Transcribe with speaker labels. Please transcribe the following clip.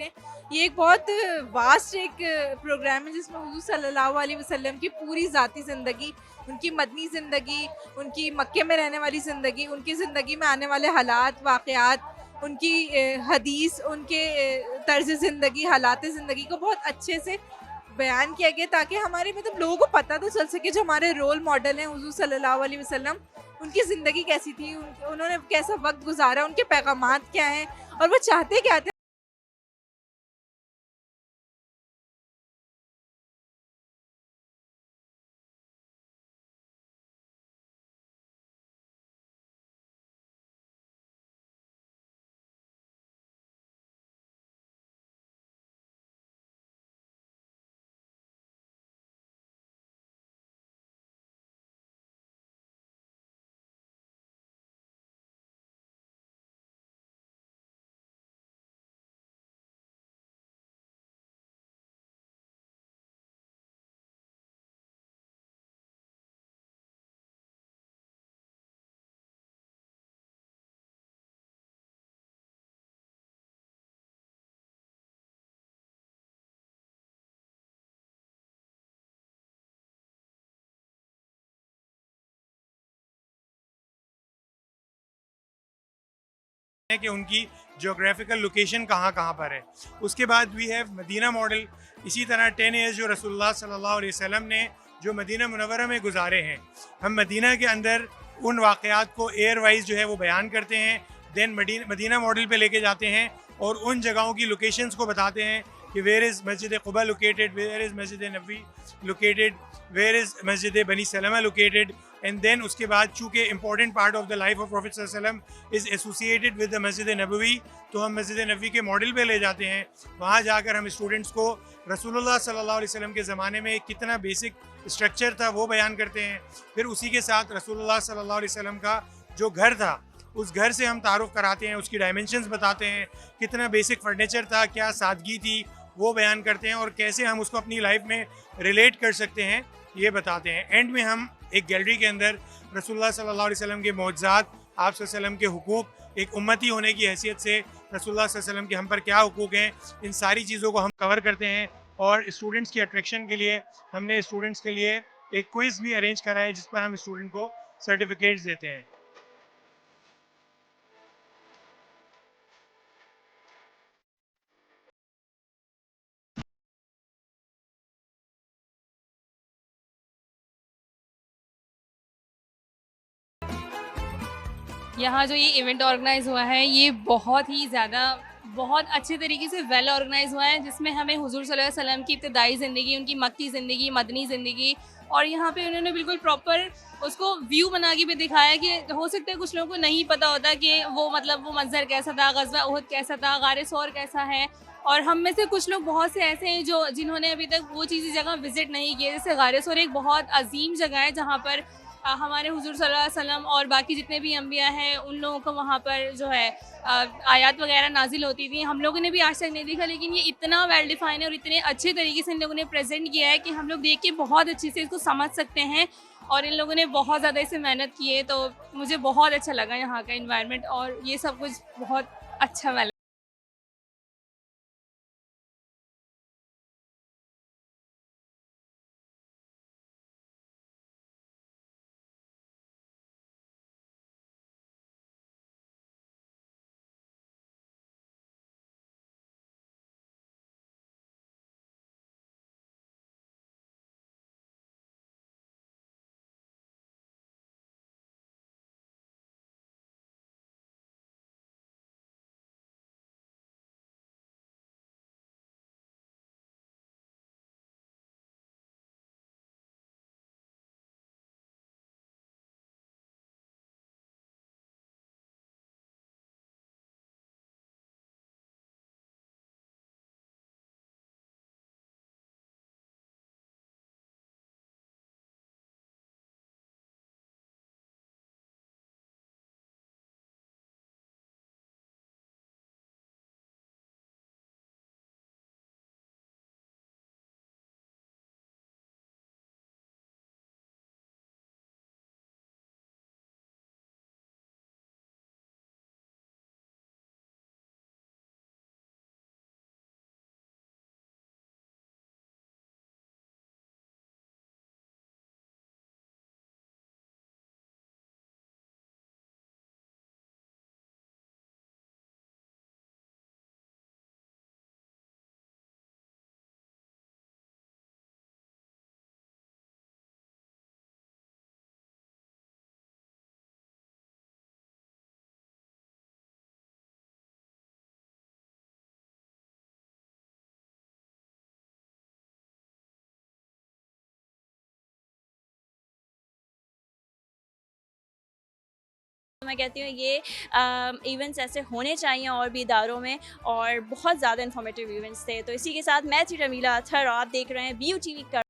Speaker 1: सकते हैं। ये एक बहुत वास्ट एक प्रोग्राम है जिसमें हुज़ूर सल्लल्लाहु अलैहि वसल्लम की पूरी ज़ाती ज़िंदगी, उनकी मदनी ज़िंदगी, उनकी मक्के में रहने वाली ज़िंदगी, उनकी ज़िंदगी में आने वाले हालात, वाक़यात, उनकी हदीस, उनके तर्ज़ ज़िंदगी, हालात ज़िंदगी को बहुत अच्छे से बयान किया गया ताकि हमारे मतलब लोगों को पता तो चल सके जो हमारे रोल मॉडल हैं हुज़ूर सल्लल्लाहु अलैहि वसल्लम, उनकी ज़िंदगी कैसी थी, उन्होंने कैसा वक़्त गुज़ारा, उनके पैगामात क्या हैं और वो चाहते क्या थे।
Speaker 2: है कि उनकी जोग्राफिकल लोकेशन कहाँ कहाँ पर है। उसके बाद वी हैव मदीना मॉडल। इसी तरह 10 ईयर्स जो रसूलुल्लाह सल्लल्लाहु अलैहि वसल्लम ने जो मदीना मुनव्वरा में गुजारे हैं, हम मदीना के अंदर उन वाक़यात को एयर वाइज जो है वो बयान करते हैं। देन मदीना मॉडल पे लेके जाते हैं और उन जगहों की लोकेशंस को बताते हैं कि वेयर इज़ मस्जिद कुबा लोकेटेड, वेयर इज़ मस्जिद नबी लोकेटेड, वेयर इज़ मस्जिद बनी सलमा लोकेटेड। एंड देन उसके बाद चूँकि important part of the life of profit सल्लल्लाहु अलैहि वसल्लम इज़ एसोसिएटेड विद द मस्जिद नबवी, तो हम मस्जिद नबवी के मॉडल पे ले जाते हैं। वहाँ जाकर हम स्टूडेंट्स को रसूलुल्लाह सल्लल्लाहु अलैहि वसल्लम के ज़माने में कितना बेसिक स्ट्रक्चर था वो बयान करते हैं। फिर उसी के साथ रसूलुल्लाह सल्लल्लाहु अलैहि वसल्लम का जो घर था, उस घर से हम तारुफ कराते हैं, उसकी डायमेंशंस बताते हैं, कितना बेसिक फर्नीचर था, क्या सादगी थी, वो बयान करते हैं और कैसे हम उसको अपनी लाइफ में रिलेट कर सकते हैं, ये बताते हैं। एंड में हम एक गैलरी के अंदर रसूलुल्लाह सल्लल्लाहु अलैहि वसल्लम के मौजज़ात, आप सल्लल्लाहु अलैहि वसल्लम के हुकूक, एक उम्मती होने की हैसियत से रसूलुल्लाह सल्लल्लाहु अलैहि वसल्लम के हम पर क्या हुकूक हैं, इन सारी चीज़ों को हम कवर करते हैं। और स्टूडेंट्स की अट्रैक्शन के लिए हमने स्टूडेंट्स के लिए एक क्विज़ भी अरेंज करा है जिस पर हम स्टूडेंट को सर्टिफिकेट्स देते हैं।
Speaker 3: यहाँ जो ये इवेंट ऑर्गेनाइज़ हुआ है, ये बहुत ही ज़्यादा बहुत अच्छे तरीके से वेल ऑर्गेनाइज़ हुआ है, जिसमें हमें हुज़ूर सल्लल्लाहु अलैहि वसल्लम की इब्तिदाई ज़िंदगी, उनकी मक्की ज़िंदगी, मदनी ज़िंदगी और यहाँ पे उन्होंने बिल्कुल प्रॉपर उसको व्यू बना के भी दिखाया कि हो सकता है कुछ लोगों को नहीं पता होता कि वो मतलब वो मंज़र कैसा था, ग़ज़वा उहद कैसा था, गारे सौर कैसा है। और हम में से कुछ लोग बहुत से ऐसे हैं जो जिन्होंने अभी तक वो चीज़ी जगह विज़िट नहीं की है। जैसे गारे सौर एक बहुत अज़ीम जगह है जहाँ पर हमारे हुज़ूर सल्लल्लाहु अलैहि वसल्लम और बाकी जितने भी अम्बिया हैं उन लोगों को वहाँ पर जो है आयत वगैरह नाजिल होती थी। हम लोगों ने भी आज तक नहीं देखा, लेकिन ये इतना वेल डिफाइन है और इतने अच्छे तरीके से इन लोगों ने प्रेजेंट किया है कि हम लोग देख के बहुत अच्छे से इसको समझ सकते हैं। और इन लोगों ने बहुत ज़्यादा इसे मेहनत की है, तो मुझे बहुत अच्छा लगा यहाँ का इन्वायरमेंट और ये सब कुछ बहुत अच्छा वाला।
Speaker 4: मैं कहती हूँ ये इवेंट्स ऐसे होने चाहिए और भी इदारों में, और बहुत ज़्यादा इन्फॉर्मेटिव इवेंट्स थे। तो इसी के साथ मैं थी रमीला अत्थर और आप देख रहे हैं BU TV का